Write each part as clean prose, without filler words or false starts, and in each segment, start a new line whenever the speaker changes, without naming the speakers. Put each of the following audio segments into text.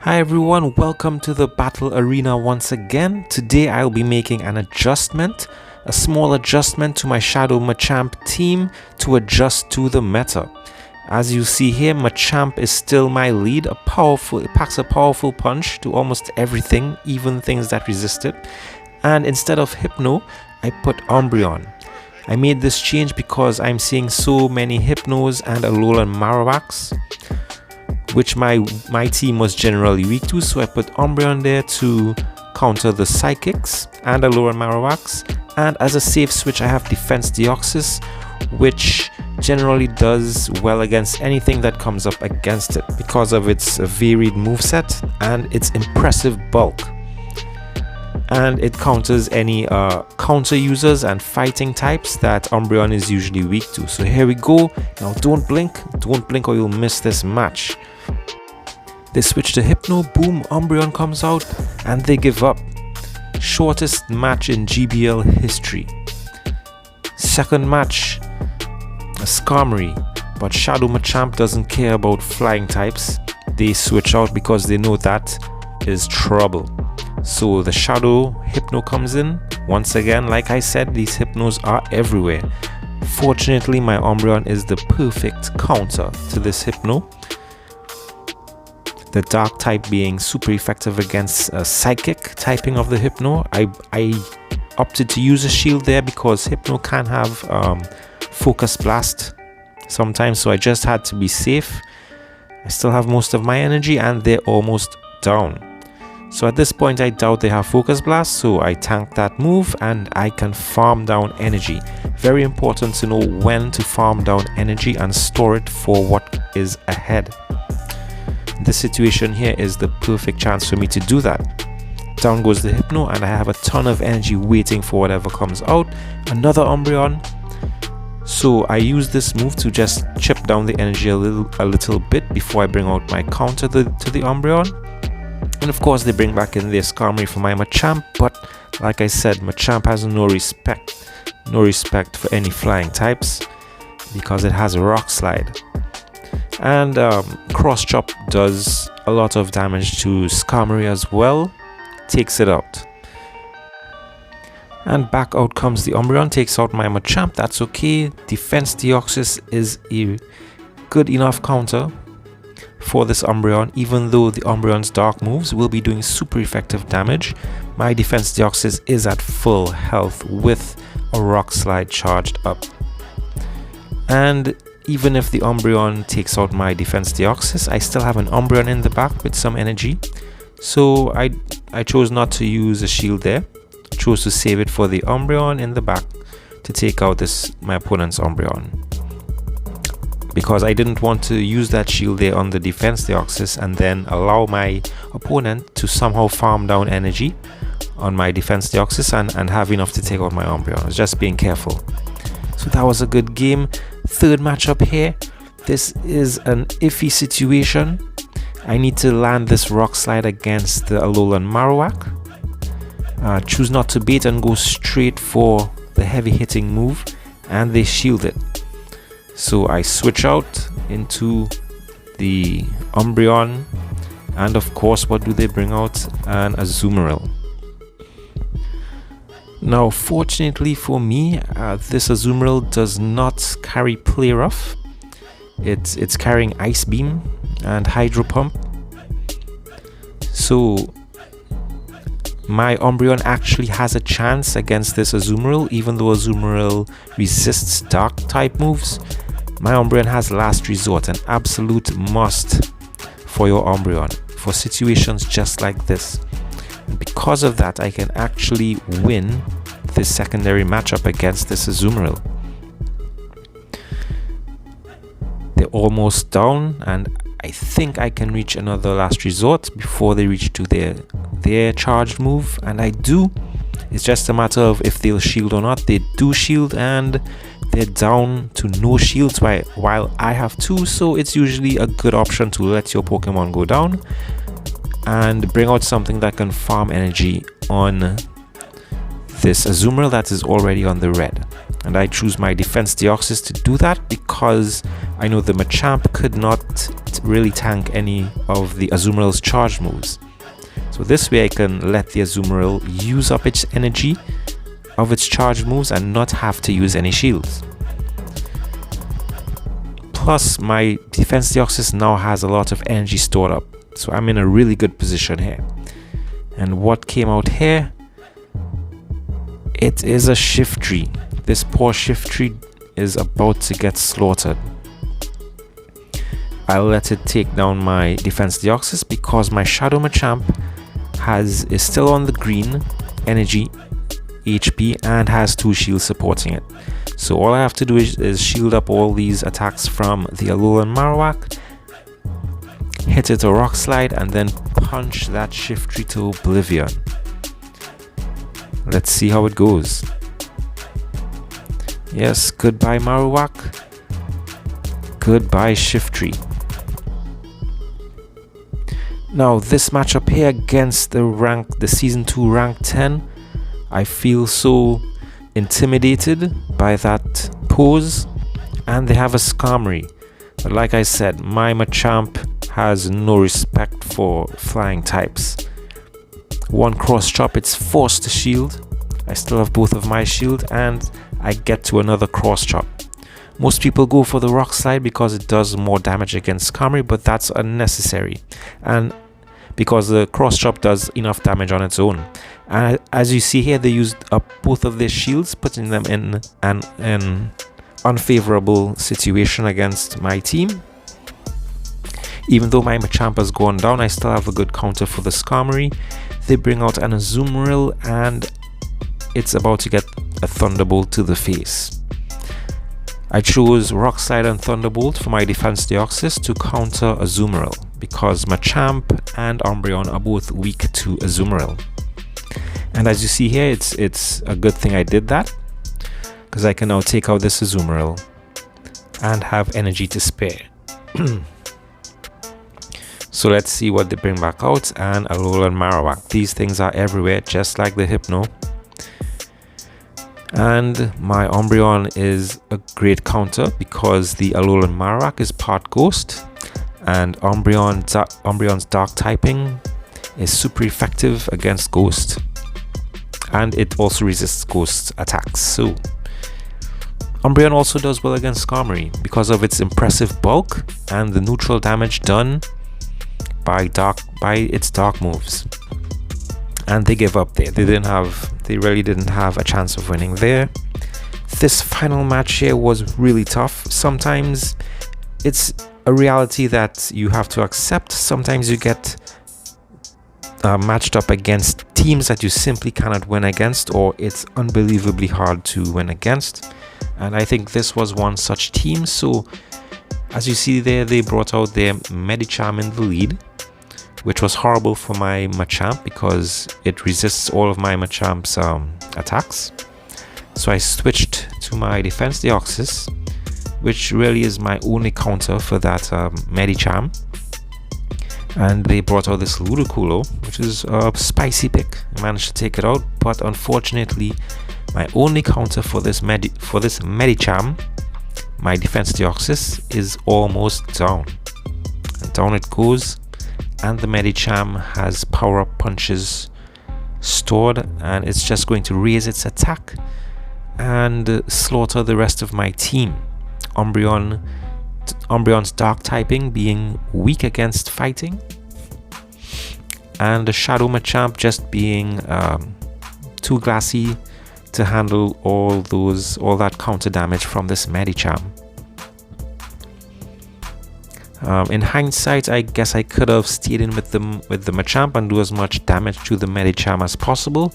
Hi everyone, welcome to the battle arena once again. Today I'll be making an adjustment, a small adjustment to my Shadow Machamp team to adjust to the meta. As you see here, Machamp is still my lead. It packs a powerful punch to almost everything, even things that resist it. And instead of Hypno, I put Umbreon. I made this change because I'm seeing so many Hypnos and Alolan Marowaks, which my team was generally weak to, so I put Umbreon there to counter the Psychics and Alolan Marowaks. And as a safe switch, I have Defense Deoxys, which generally does well against anything that comes up against it because of its varied moveset and its impressive bulk. And it counters any counter users and fighting types that Umbreon is usually weak to. So here we go. Now don't blink or you'll miss this match. They switch to Hypno, boom, Umbreon comes out and they give up. Shortest match in GBL history. Second match, a Skarmory, but Shadow Machamp doesn't care about flying types. They switch out because they know that is trouble. So the Shadow Hypno comes in. Once again, like I said, these Hypnos are everywhere. Fortunately, my Umbreon is the perfect counter to this Hypno. The Dark type being super effective against a Psychic typing of the Hypno. I opted to use a shield there because Hypno can have Focus Blast sometimes, so I just had to be safe. I still have most of my energy and they're almost down. So at this point I doubt they have Focus Blast, so I tank that move and I can farm down energy. Very important to know when to farm down energy and store it for what is ahead. This situation here is the perfect chance for me to do that. Down goes the Hypno and I have a ton of energy waiting for whatever comes out. Another Umbreon. So I use this move to just chip down the energy a little bit before I bring out my counter to the Umbreon. And of course they bring back in their Skarmory for my Machamp, but like I said, Machamp has no respect for any flying types because it has a Rock Slide. And Cross Chop does a lot of damage to Skarmory as well, takes it out. And back out comes the Umbreon, takes out my Machamp, that's okay. Defense Deoxys is a good enough counter for this Umbreon, even though the Umbreon's dark moves will be doing super effective damage. My Defense Deoxys is at full health with a Rock Slide charged up. And even if the Umbreon takes out my Defense Deoxys, I still have an Umbreon in the back with some energy. So I chose not to use a shield there. I chose to save it for the Umbreon in the back to take out my opponent's Umbreon, because I didn't want to use that shield there on the Defense Deoxys and then allow my opponent to somehow farm down energy on my Defense Deoxys and have enough to take out my Umbreon. I was just being careful. So that was a good game. Third matchup here. This is an iffy situation. I need to land this Rock Slide against the Alolan Marowak. Choose not to bait and go straight for the heavy hitting move, and they shield it. So I switch out into the Umbreon, and of course what do they bring out? An Azumarill. Now fortunately for me, this Azumarill does not carry Play Rough. It's carrying Ice Beam and Hydro Pump. So my Umbreon actually has a chance against this Azumarill, even though Azumarill resists Dark type moves. My Umbreon has Last Resort, an absolute must for your Umbreon for situations just like this. And because of that, I can actually win this secondary matchup against this Azumarill. They're almost down, and I think I can reach another Last Resort before they reach to their charged move, and I do. It's just a matter of if they'll shield or not. They do shield, and they're down to no shields while I have two, so it's usually a good option to let your Pokemon go down and bring out something that can farm energy on this Azumarill that is already on the red. And I choose my Defense Deoxys to do that because I know the Machamp could not really tank any of the Azumarill's charge moves. So this way I can let the Azumarill use up its energy of its charge moves and not have to use any shields. Plus my Defense Deoxys now has a lot of energy stored up, so I'm in a really good position here. And what came out here? It is a Shiftry. This poor Shiftry is about to get slaughtered. I'll let it take down my Defense Deoxys because my Shadow Machamp is still on the green energy HP and has 2 shields supporting it. So all I have to do is shield up all these attacks from the Alolan Marowak, hit it a Rock Slide, and then punch that Shiftry to oblivion. Let's see how it goes. Yes, goodbye Marowak. Goodbye Shiftry. Now this matchup here against the Season 2 rank 10, I feel so intimidated by that pose, and they have a Skarmory. But like I said, my Machamp has no respect for flying types. One cross chop, it's forced to shield. I still have both of my shield and I get to another cross chop. Most people go for the Rock Slide because it does more damage against Skarmory, but that's unnecessary, and because the cross chop does enough damage on its own. And as you see here, they used up both of their shields, putting them in an unfavorable situation against my team. Even though my Machamp has gone down, I still have a good counter for the Skarmory. They bring out an Azumarill and it's about to get a Thunderbolt to the face. I chose Rock Slide and Thunderbolt for my Defense Deoxys to counter Azumarill because Machamp and Umbreon are both weak to Azumarill. And as you see here, it's a good thing I did that because I can now take out this Azumarill and have energy to spare. So let's see what they bring back out. And Alolan Marowak. These things are everywhere, just like the Hypno. And my Umbreon is a great counter because the Alolan Marowak is part Ghost, and Umbreon's Dark typing is super effective against Ghost, and it also resists Ghost attacks. So Umbreon also does well against Skarmory because of its impressive bulk and the neutral damage done by its dark moves. And they gave up there. They really didn't have a chance of winning there. This final match here was really tough. Sometimes it's a reality that you have to accept. Sometimes you get matched up against teams that you simply cannot win against, or it's unbelievably hard to win against. And I think this was one such team. So as you see there, they brought out their Medicham in the lead, which was horrible for my Machamp because it resists all of my Machamp's attacks. So I switched to my Defense Deoxys, which really is my only counter for that Medicham. And they brought out this Ludicolo, which is a spicy pick. I managed to take it out, but unfortunately, my only counter for this Medicham, my Defense Deoxys, is almost down. And down it goes. And the Medicham has power-up punches stored, and it's just going to raise its attack and slaughter the rest of my team. Umbreon's Dark typing being weak against fighting, and the Shadow Machamp just being too glassy to handle all that counter damage from this Medicham. In hindsight, I guess I could have stayed in with the Machamp and do as much damage to the Medicham as possible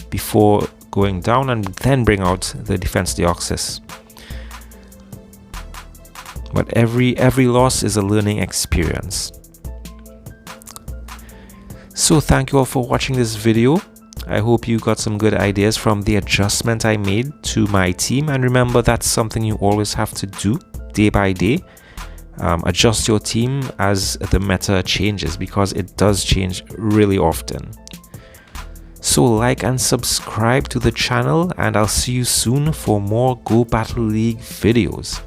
before going down, and then bring out the Defense Deoxys. But every loss is a learning experience. So thank you all for watching this video. I hope you got some good ideas from the adjustment I made to my team, and remember, that's something you always have to do day by day. Adjust your team as the meta changes, because it does change really often. So like and subscribe to the channel, and I'll see you soon for more Go Battle League videos.